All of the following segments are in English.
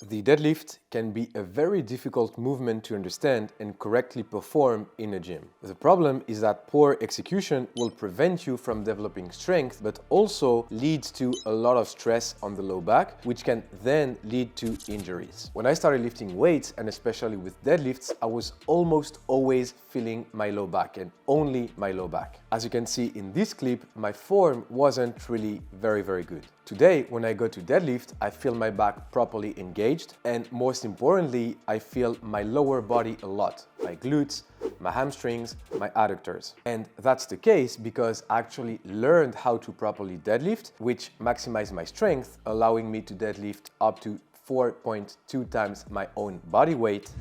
The deadlift can be a very difficult movement to understand and correctly perform in a gym. The problem is that poor execution will prevent you from developing strength, but also leads to a lot of stress on the low back, which can then lead to injuries. When I started lifting weights, and especially with deadlifts, I was almost always feeling my low back and only my low back. As you can see in this clip, my form wasn't really very good. Today, when I go to deadlift, I feel my back properly engaged, and most importantly, I feel my lower body a lot, my glutes, my hamstrings, my adductors. And that's the case because I actually learned how to properly deadlift, which maximized my strength, allowing me to deadlift up to 4.2 times my own body weight.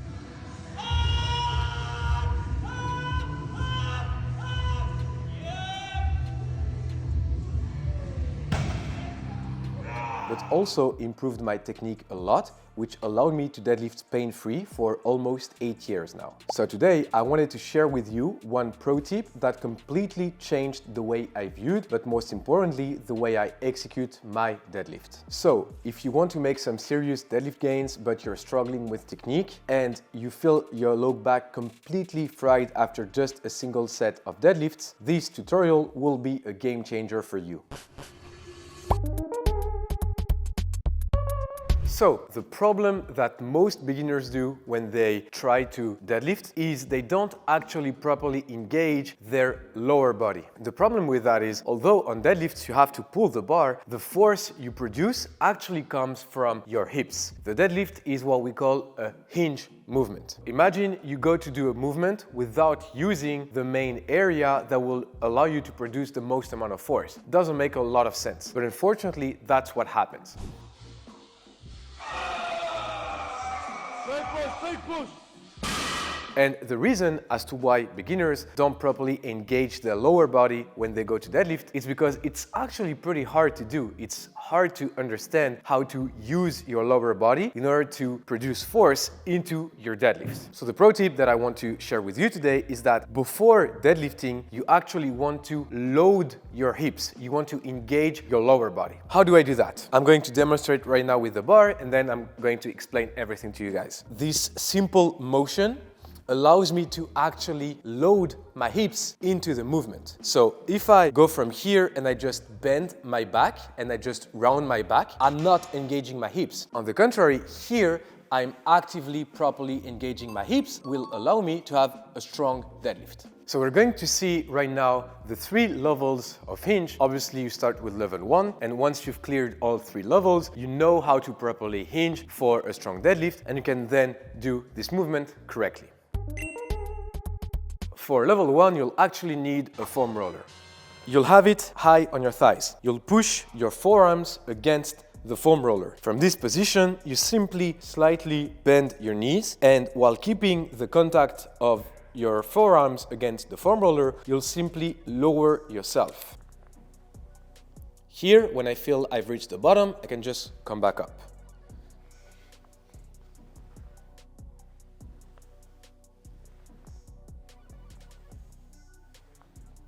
But also improved my technique a lot, which allowed me to deadlift pain-free for almost 8 years now. So today I wanted to share with you one pro tip that completely changed the way I viewed, but most importantly, the way I execute my deadlift. So if you want to make some serious deadlift gains, but you're struggling with technique and you feel your low back completely fried after just a single set of deadlifts, this tutorial will be a game changer for you. So, the problem that most beginners do when they try to deadlift is they don't actually properly engage their lower body. The problem with that is, although on deadlifts you have to pull the bar, the force you produce actually comes from your hips. The deadlift is what we call a hinge movement. Imagine you go to do a movement without using the main area that will allow you to produce the most amount of force. It doesn't make a lot of sense, but unfortunately that's what happens. And the reason as to why beginners don't properly engage their lower body when they go to deadlift is because it's actually pretty hard to do. It's hard to understand how to use your lower body in order to produce force into your deadlifts. So the pro tip that I want to share with you today is that before deadlifting, you actually want to load your hips. You want to engage your lower body. How do I do that? I'm going to demonstrate right now with the bar, and then I'm going to explain everything to you guys. This simple motion allows me to actually load my hips into the movement. So if I go from here and I just bend my back and I just round my back, I'm not engaging my hips. On the contrary, here I'm actively properly engaging my hips, will allow me to have a strong deadlift. So we're going to see right now the 3 levels of hinge. Obviously you start with level 1, and once you've cleared all 3 levels, you know how to properly hinge for a strong deadlift, and you can then do this movement correctly. For level 1, you'll actually need a foam roller. You'll have it high on your thighs. You'll push your forearms against the foam roller. From this position, you simply slightly bend your knees, and while keeping the contact of your forearms against the foam roller, you'll simply lower yourself. Here, when I feel I've reached the bottom, I can just come back up.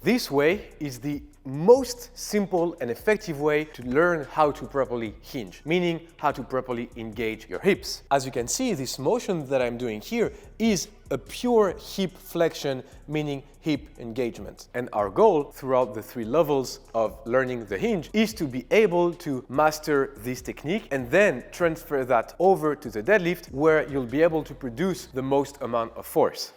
This way is the most simple and effective way to learn how to properly hinge, meaning how to properly engage your hips. As you can see, this motion that I'm doing here is a pure hip flexion, meaning hip engagement. And our goal throughout the 3 levels of learning the hinge is to be able to master this technique and then transfer that over to the deadlift, where you'll be able to produce the most amount of force.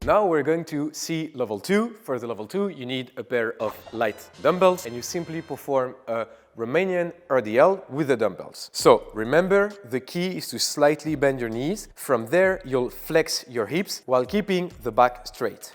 Now we're going to see level 2. For the level 2, you need a pair of light dumbbells, and you simply perform a Romanian RDL with the dumbbells. So remember, the key is to slightly bend your knees. From there, you'll flex your hips while keeping the back straight.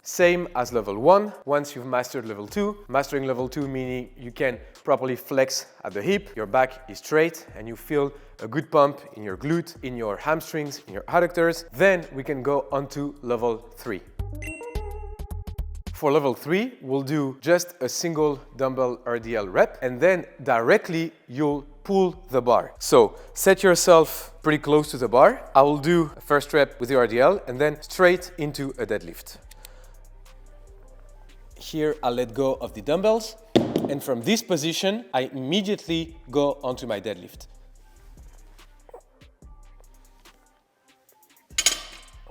Same as level 1. Once you've mastered level 2, mastering level 2 meaning you can properly flex at the hip, your back is straight, and you feel a good pump in your glute, in your hamstrings, in your adductors. Then we can go on to level 3. For level 3, we'll do just a single dumbbell RDL rep, and then directly you'll pull the bar. So set yourself pretty close to the bar. I will do a first rep with the RDL and then straight into a deadlift. Here I'll let go of the dumbbells, and from this position I immediately go onto my deadlift.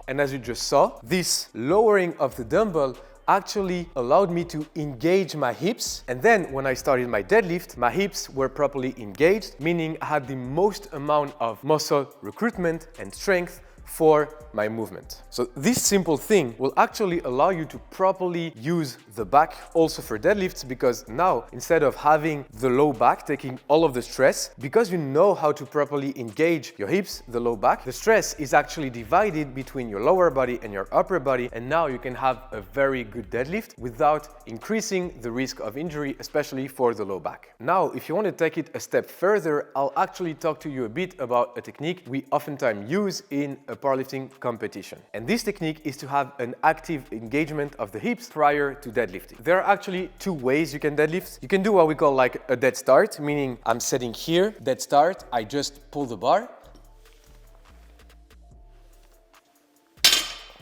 And as you just saw, this lowering of the dumbbell actually allowed me to engage my hips. And then when I started my deadlift, my hips were properly engaged, meaning I had the most amount of muscle recruitment and strength for my movement. So this simple thing will actually allow you to properly use the back also for deadlifts, because now instead of having the low back taking all of the stress, because you know how to properly engage your hips, the low back, the stress is actually divided between your lower body and your upper body, and now you can have a very good deadlift without increasing the risk of injury, especially for the low back. Now, if you want to take it a step further, I'll actually talk to you a bit about a technique we oftentimes use in a powerlifting competition. And this technique is to have an active engagement of the hips prior to deadlifting. There are actually two ways you can deadlift. You can do what we call like a dead start, meaning I'm sitting here, dead start, I just pull the bar.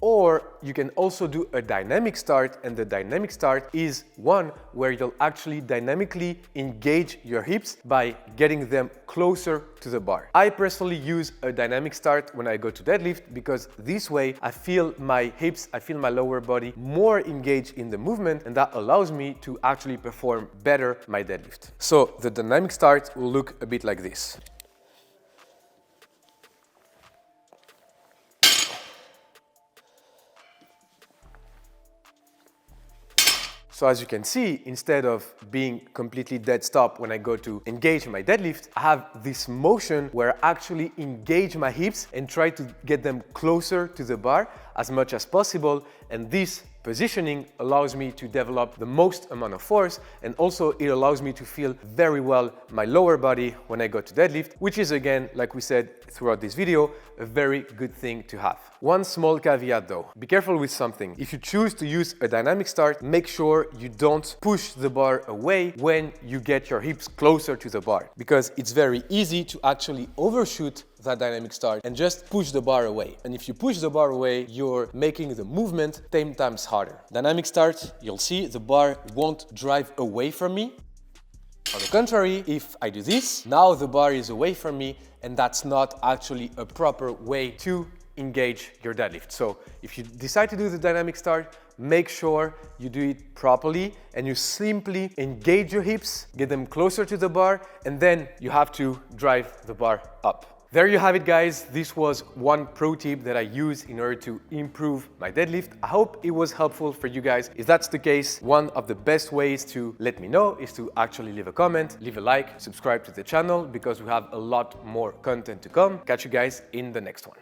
Or you can also do a dynamic start, and the dynamic start is one where you'll actually dynamically engage your hips by getting them closer to the bar. I personally use a dynamic start when I go to deadlift because this way I feel my hips, I feel my lower body more engaged in the movement, and that allows me to actually perform better my deadlift. So the dynamic start will look a bit like this. So as you can see, instead of being completely dead stop when I go to engage my deadlift, I have this motion where I actually engage my hips and try to get them closer to the bar as much as possible. And this positioning allows me to develop the most amount of force, and also it allows me to feel very well my lower body when I go to deadlift, which is, again, like we said throughout this video, a very good thing to have. One small caveat though, be careful with something. If you choose to use a dynamic start, make sure you don't push the bar away when you get your hips closer to the bar, because it's very easy to actually overshoot that dynamic start and just push the bar away. And if you push the bar away, you're making the movement 10 times harder. Dynamic start, you'll see the bar won't drive away from me. On the contrary, if I do this, now the bar is away from me, and that's not actually a proper way to engage your deadlift. So if you decide to do the dynamic start, make sure you do it properly and you simply engage your hips, get them closer to the bar, and then you have to drive the bar up. There you have it, guys. This was one pro tip that I use in order to improve my deadlift. I hope it was helpful for you guys. If that's the case, one of the best ways to let me know is to actually leave a comment, leave a like, subscribe to the channel, because we have a lot more content to come. Catch you guys in the next one.